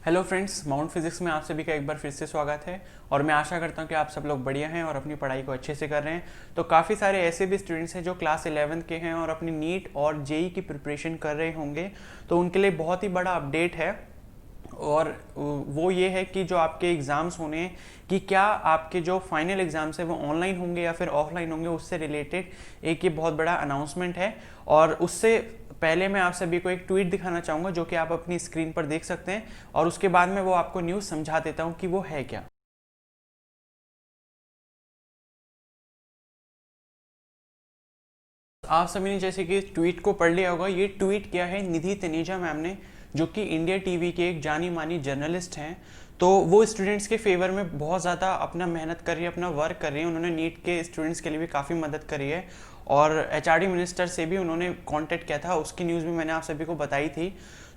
Hello friends, mount physics में आप सभी का एक बार फिर से स्वागत है। और मैं आशा करता हूं कि आप सब लोग बढ़िया हैं और अपनी पढ़ाई को अच्छे से कर रहे हैं। तो काफ़ी सारे ऐसे भी स्टूडेंट्स हैं जो क्लास 11th के हैं और अपनी नीट और जेई की प्रिपरेशन कर रहे होंगे, तो उनके लिए बहुत ही बड़ा अपडेट है। और वो ये है कि जो आपके एग्ज़ाम्स होने हैं, कि क्या आपके जो फाइनल एग्ज़ाम्स है वो ऑनलाइन होंगे या फिर ऑफलाइन होंगे, उससे रिलेटेड एक ये बहुत बड़ा अनाउंसमेंट है। और उससे पहले मैं आप सभी को एक ट्वीट दिखाना चाहूँगा जो कि आप अपनी स्क्रीन पर देख सकते हैं, और उसके बाद में वो आपको न्यूज़ समझा देता हूँ कि वो है क्या। आप सभी ने जैसे कि ट्वीट को पढ़ लिया होगा। ये ट्वीट किया है निधि तनेजा मैम ने, जो कि इंडिया टीवी के एक जानी मानी जर्नलिस्ट हैं। तो वो स्टूडेंट्स के फेवर में बहुत ज़्यादा अपना मेहनत कर रही है, अपना वर्क कर रही है। उन्होंने नीट के स्टूडेंट्स के लिए भी काफ़ी मदद करी है, और एचआरडी मिनिस्टर से भी उन्होंने कांटेक्ट किया था। उसकी न्यूज़ भी मैंने आप सभी को बताई थी।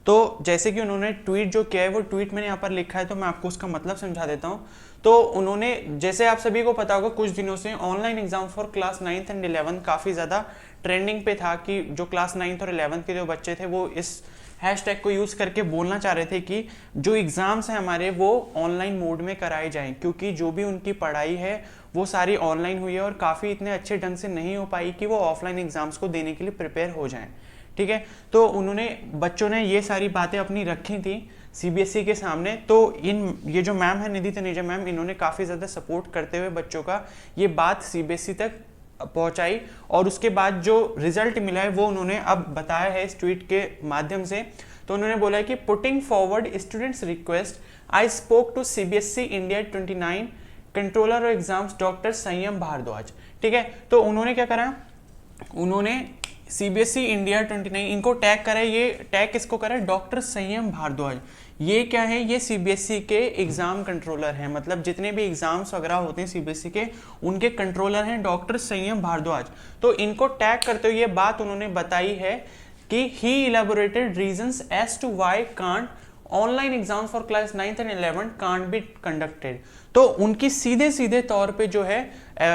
तो जैसे कि उन्होंने ट्वीट जो किया है, वो ट्वीट मैंने यहाँ पर लिखा है, तो मैं आपको उसका मतलब समझा देता हूँ। तो उन्होंने, जैसे आप सभी को पता होगा, कुछ दिनों से online exam for class 9th and 11th काफ़ी ज़्यादा ट्रेंडिंग पे था, कि जो क्लास 9th और 11th के जो बच्चे थे वो इस हैशटैग को यूज़ करके बोलना चाह रहे थे कि जो एग्ज़ाम्स हैं हमारे वो ऑनलाइन मोड में कराए जाएं, क्योंकि जो भी उनकी पढ़ाई है वो सारी ऑनलाइन हुई है और काफ़ी इतने अच्छे ढंग से नहीं हो पाई कि वो ऑफलाइन एग्ज़ाम्स को देने के लिए प्रिपेयर हो जाएं। ठीक है, तो उन्होंने, बच्चों ने ये सारी बातें अपनी रखी थी सीबीएसई के सामने। तो ये जो मैम है निधि तनेजा मैम, इन्होंने काफ़ी ज़्यादा सपोर्ट करते हुए बच्चों का ये बात सीबीएसई तक पहुंचाई, और उसके बाद जो रिजल्ट मिला है वो उन्होंने अब बताया है इस ट्वीट के माध्यम से। तो उन्होंने बोला है कि putting forward students request, I spoke to CBSE India 29 controller of exams doctor Sanyam Bhardwaj. ठीक है, तो उन्होंने क्या करा, उन्होंने सीबीएसई इंडिया 29 इनको टैग करा है। ये टैग किसको करा है? डॉक्टर संयम भारद्वाज। ये क्या है? ये सीबीएसई के एग्जाम कंट्रोलर हैं, मतलब जितने भी एग्जाम्स वगैरह होते हैं सीबीएसई के, उनके कंट्रोलर हैं डॉक्टर संयम भारद्वाज। तो इनको टैग करते हुए ये बात उन्होंने बताई है कि he elaborated reasons as to why can't online exam for class 9th and 11th can't be conducted. तो उनकी सीधे सीधे तौर पे जो है,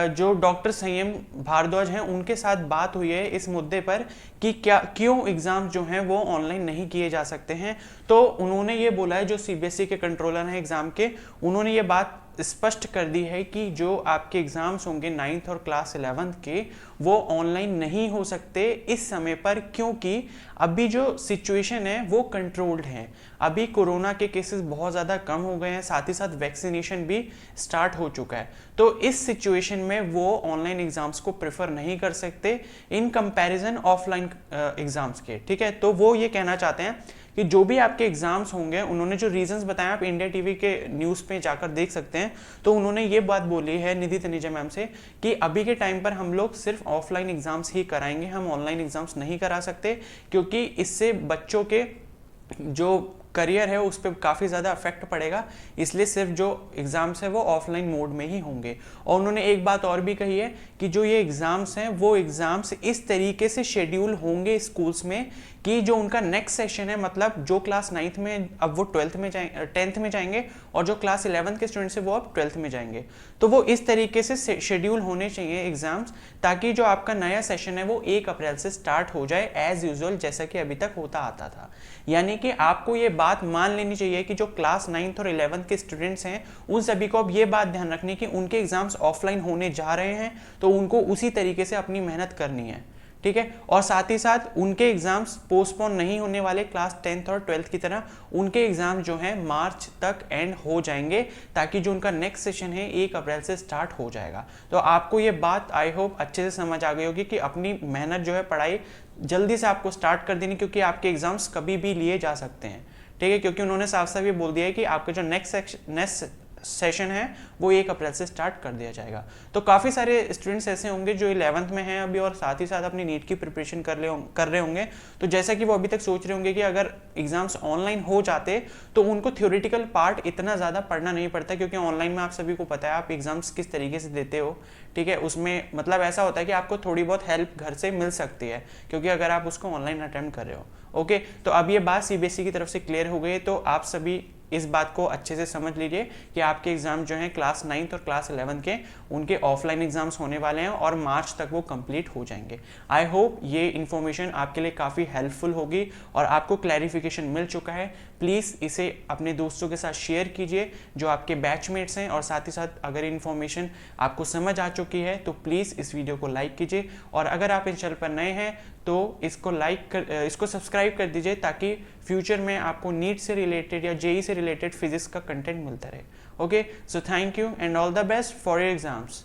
जो डॉक्टर संयम भारद्वाज हैं उनके साथ बात हुई है इस मुद्दे पर कि क्या, क्यों एग्जाम जो हैं वो ऑनलाइन नहीं किए जा सकते हैं। तो उन्होंने ये बोला है, जो सीबीएसई के कंट्रोलर हैं एग्जाम के, उन्होंने ये बात स्पष्ट कर दी है कि जो आपके एग्जाम्स होंगे 9th और क्लास 11th के, वो ऑनलाइन नहीं हो सकते इस समय पर, क्योंकि अभी जो सिचुएशन है वो कंट्रोल्ड है। अभी कोरोना के केसेस बहुत ज़्यादा कम हो गए हैं, साथ ही साथ वैक्सीनेशन भी स्टार्ट हो चुका है। तो इस सिचुएशन में वो ऑनलाइन एग्जाम्स को प्रेफर नहीं कर सकते इन कंपैरिजन ऑफलाइन एग्जाम्स के। ठीक है, तो वो ये कहना चाहते हैं कि जो भी आपके एग्जाम्स होंगे, उन्होंने जो रीजंस बताए आप इंडिया टीवी के न्यूज़ पे जाकर देख सकते हैं। तो उन्होंने ये बात बोली है निधि तनेजा मैम से कि अभी के टाइम पर हम लोग सिर्फ ऑफलाइन एग्जाम्स ही कराएंगे, हम ऑनलाइन एग्जाम्स नहीं करा सकते, क्योंकि इससे बच्चों के जो करियर है उस पर काफ़ी ज़्यादा इफेक्ट पड़ेगा। इसलिए सिर्फ जो एग्ज़ाम्स है वो ऑफलाइन मोड में ही होंगे। और उन्होंने एक बात और भी कही है कि जो ये एग्ज़ाम्स हैं वो एग्ज़ाम्स इस तरीके से शेड्यूल होंगे स्कूल्स में कि जो उनका नेक्स्ट सेशन है, मतलब जो क्लास 9th में अब वो 12th में जाएंगे, 10th में जाएंगे, और जो क्लास 11th के स्टूडेंट्स है वो अब 12th में जाएंगे। तो वो इस तरीके से शेड्यूल होने चाहिए एग्जाम्स, ताकि जो आपका नया सेशन है वो 1 अप्रैल से स्टार्ट हो जाए एज यूजुअल, जैसा कि अभी तक होता आता था। यानी कि आपको ये बात मान लेनी चाहिए कि जो क्लास 9th और 11th के स्टूडेंट्स हैं, उन सभी को अब ये बात ध्यान रखनी कि उनके एग्जाम्स ऑफलाइन होने जा रहे हैं, तो उनको उसी तरीके से अपनी मेहनत करनी है। ठीक है, और साथ ही साथ उनके एग्जाम्स पोस्टपोन नहीं होने वाले क्लास 10th और 12th की तरह। उनके एग्जाम जो हैं मार्च तक एंड हो जाएंगे, ताकि जो उनका नेक्स्ट सेशन है 1 अप्रैल से स्टार्ट हो जाएगा। तो आपको ये बात आई होप अच्छे से समझ आ गई होगी कि अपनी मेहनत जो है, पढ़ाई जल्दी से आपको स्टार्ट कर देनी, क्योंकि आपके एग्जाम्स कभी भी लिए जा सकते हैं। ठीक है, क्योंकि उन्होंने साफ साफ ये बोल दिया है कि आपका जो नेक्स्ट सेशन है वो 1 अप्रैल से स्टार्ट कर दिया जाएगा। तो काफ़ी सारे स्टूडेंट्स ऐसे होंगे जो 11th में हैं अभी, और साथ ही साथ अपनी नीट की प्रिपरेशन कर रहे होंगे। तो जैसा कि वो अभी तक सोच रहे होंगे कि अगर एग्जाम्स ऑनलाइन हो जाते तो उनको थ्योरेटिकल पार्ट इतना ज़्यादा पढ़ना नहीं पड़ता, क्योंकि ऑनलाइन में आप सभी को पता है आप एग्जाम्स किस तरीके से देते हो। ठीक है, उसमें मतलब ऐसा होता है कि आपको थोड़ी बहुत हेल्प घर से मिल सकती है, क्योंकि अगर आप उसको ऑनलाइन अटेम्प्ट कर रहे हो। ओके, तो अब ये बात सीबीएसई की तरफ से क्लियर हो गई, तो आप सभी इस बात को अच्छे से समझ लीजिए कि आपके एग्ज़ाम जो हैं क्लास 9th और क्लास 11 के, उनके ऑफलाइन एग्ज़ाम्स होने वाले हैं और मार्च तक वो कंप्लीट हो जाएंगे। आई होप ये इन्फॉर्मेशन आपके लिए काफ़ी हेल्पफुल होगी और आपको क्लैरिफिकेशन मिल चुका है। प्लीज़ इसे अपने दोस्तों के साथ शेयर कीजिए जो आपके बैचमेट्स हैं, और साथ ही साथ अगर इन्फॉर्मेशन आपको समझ आ चुकी है तो प्लीज़ इस वीडियो को लाइक कीजिए, और अगर आप इस चैनल पर नए हैं तो इसको सब्सक्राइब कर दीजिए ताकि फ्यूचर में आपको नीट से रिलेटेड या जेई से रिलेटेड फिजिक्स का कंटेंट मिलता रहे। Okay, so thank you and all the best for your exams.